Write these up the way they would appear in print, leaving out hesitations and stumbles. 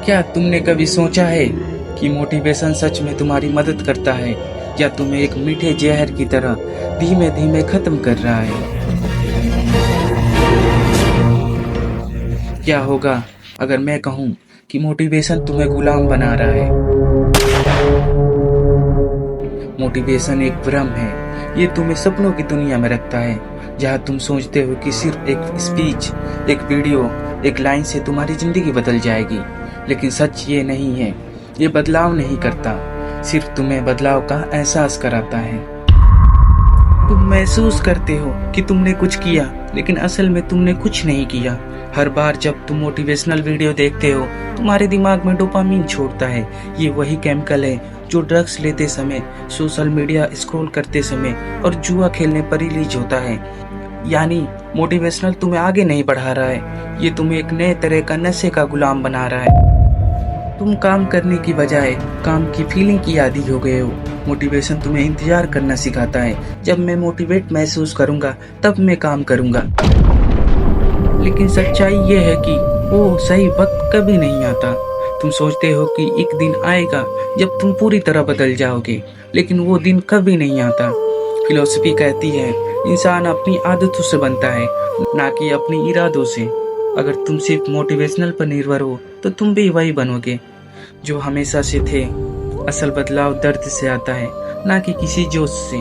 क्या तुमने कभी सोचा है कि मोटिवेशन सच में तुम्हारी मदद करता है या तुम्हें एक मीठे जहर की तरह धीमे धीमे खत्म कर रहा है? क्या होगा अगर मैं कहूँ कि मोटिवेशन तुम्हें गुलाम बना रहा है? मोटिवेशन एक भ्रम है। ये तुम्हें सपनों की दुनिया में रखता है, जहाँ तुम सोचते हो कि सिर्फ एक स्पीच, एक वीडियो, एक लाइन से तुम्हारी जिंदगी बदल जाएगी। लेकिन सच ये नहीं है। ये बदलाव नहीं करता, सिर्फ तुम्हें बदलाव का एहसास कराता है। तुम महसूस करते हो कि तुमने कुछ किया, लेकिन असल में तुमने कुछ नहीं किया। हर बार जब तुम मोटिवेशनल वीडियो देखते हो, तुम्हारे दिमाग में डोपामीन छोड़ता है। ये वही केमिकल है जो ड्रग्स लेते समय, सोशल मीडिया स्क्रॉल करते समय और जुआ खेलने पर रिलीज होता है। यानी मोटिवेशनल तुम्हें आगे नहीं बढ़ा रहा है, ये तुम्हें एक नए तरह का नशे का गुलाम बना रहा है। तुम काम करने की बजाय काम की फीलिंग की आदी हो गए हो। मोटिवेशन तुम्हें इंतजार करना सिखाता है। जब मैं मोटिवेट महसूस करूंगा तब मैं काम करूंगा। लेकिन सच्चाई ये है कि वो सही वक्त कभी नहीं आता। तुम सोचते हो कि एक दिन आएगा जब तुम पूरी तरह बदल जाओगे, लेकिन वो दिन कभी नहीं आता। फिलॉसफी कहती है इंसान अपनी आदतों से बनता है, ना कि अपनी इरादों से। अगर तुम सिर्फ मोटिवेशनल पर निर्भर हो तो तुम भी वही बनोगे जो हमेशा से थे। असल बदलाव दर्द से आता है, ना कि किसी जोश से।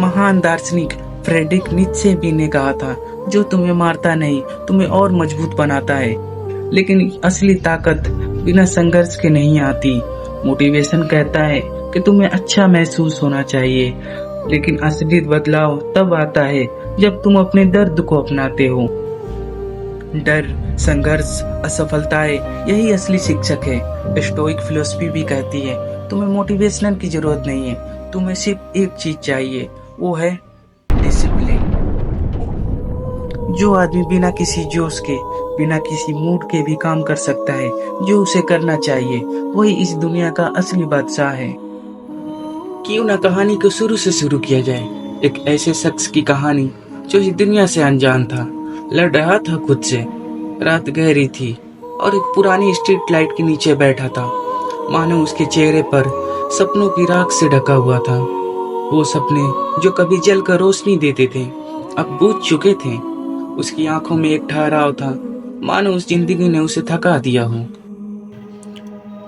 महान दार्शनिक फ्रेडरिक नीत्शे भी ने कहा था, जो तुम्हें मारता नहीं तुम्हें और मजबूत बनाता है। लेकिन असली ताकत बिना संघर्ष के नहीं आती। मोटिवेशन कहता है कि तुम्हें अच्छा महसूस होना चाहिए, लेकिन असली बदलाव तब आता है जब तुम अपने दर्द को अपनाते हो। डर, संघर्ष, असफलताएं, यही असली शिक्षक है। स्टोइक फिलोसफी भी कहती है तुम्हें मोटिवेशनल की जरूरत नहीं है, तुम्हें सिर्फ एक चीज चाहिए, वो है डिसिप्लिन। जो आदमी बिना किसी जोश के, बिना किसी मूड के भी काम कर सकता है जो उसे करना चाहिए, वही इस दुनिया का असली बादशाह है। क्यों ना कहानी को शुरू से शुरू किया जाए। एक ऐसे शख्स की कहानी जो इस दुनिया से अनजान था, लड़ रहा था खुद से। रात गहरी थी और एक पुरानी स्ट्रीट लाइट के नीचे बैठा था, मानो उसके चेहरे पर सपनों की राख से ढका हुआ था। वो सपने जो कभी जलकर रोशनी देते थे, अब बुझ चुके थे। उसकी आंखों में एक ठहराव था, मानो उस जिंदगी ने उसे थका दिया हो।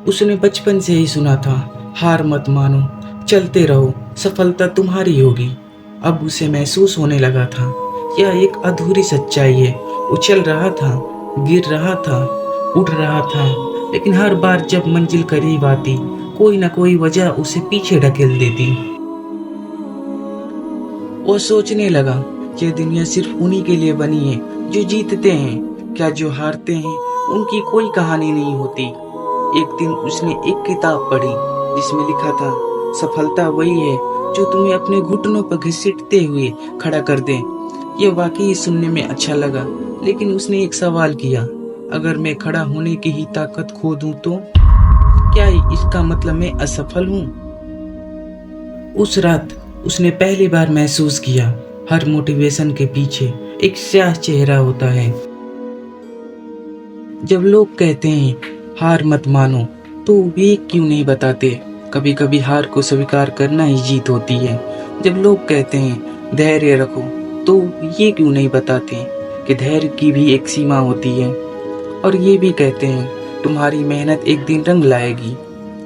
उसने बचपन से ही सुना था, हार मत मानो, चलते रहो, सफलता तुम्हारी होगी। अब उसे महसूस होने लगा था, यह एक अधूरी सच्चाई है। उछल रहा था, गिर रहा था, उठ रहा था, लेकिन हर बार जब मंजिल करीब आती, कोई न कोई वजह उसे पीछे ढकेल देती। वो सोचने लगा, यह दुनिया सिर्फ उन्हीं के लिए बनी है जो जीतते हैं। क्या जो हारते हैं उनकी कोई कहानी नहीं होती? एक दिन उसने एक किताब पढ़ी जिसमें लिखा था, सफलता वही है जो तुम्हें अपने घुटनों पर घसीटते हुए खड़ा कर दे। यह वाकई सुनने में अच्छा लगा, लेकिन उसने एक सवाल किया, अगर मैं खड़ा होने की ही ताकत खो दूं तो क्या इसका मतलब मैं असफल हूँ? उस रात उसने पहली बार महसूस किया, हर मोटिवेशन के पीछे एक स्याह चेहरा होता है। जब लोग कहते हैं हार मत मानो, तो वे क्यों नहीं बताते कभी कभी हार को स्वीकार करना ही जीत होती है। जब लोग कहते हैं धैर्य रखो, तो ये क्यों नहीं बताते कि धैर्य की भी एक सीमा होती है। और ये भी कहते हैं तुम्हारी मेहनत एक दिन रंग लाएगी,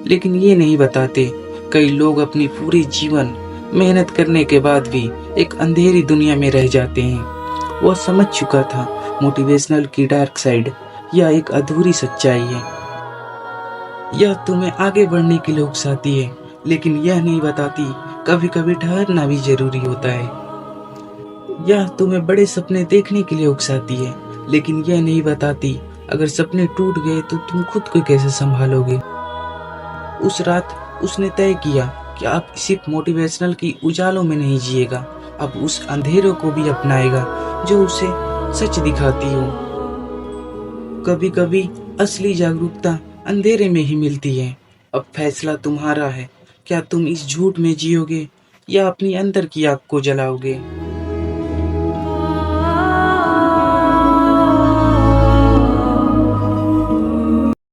लेकिन ये नहीं बताते कई लोग अपनी पूरी जीवन मेहनत करने के बाद भी एक अंधेरी दुनिया में रह जाते हैं। वो समझ चुका था मोटिवेशनल की डार्क साइड, यह एक अधूरी सच्चाई है। यह तुम्हें आगे बढ़ने के लिए उकसाती है, लेकिन यह नहीं बताती कभी कभी ठहरना भी जरूरी होता है। यह तुम्हें बड़े सपने देखने के लिए उकसाती है, लेकिन यह नहीं बताती अगर सपने टूट गए तो तुम खुद को कैसे संभालोगे। उस रात उसने तय किया कि अब सिर्फ मोटिवेशनल की उजालों में नहीं जिएगा, अब उस अंधेरों को भी अपनाएगा जो उसे सच दिखाती हो। कभी कभी असली जागरूकता अंधेरे में ही मिलती है। अब फैसला तुम्हारा है, क्या तुम इस झूठ में जियोगे या अपनी अंदर की आग को जलाओगे।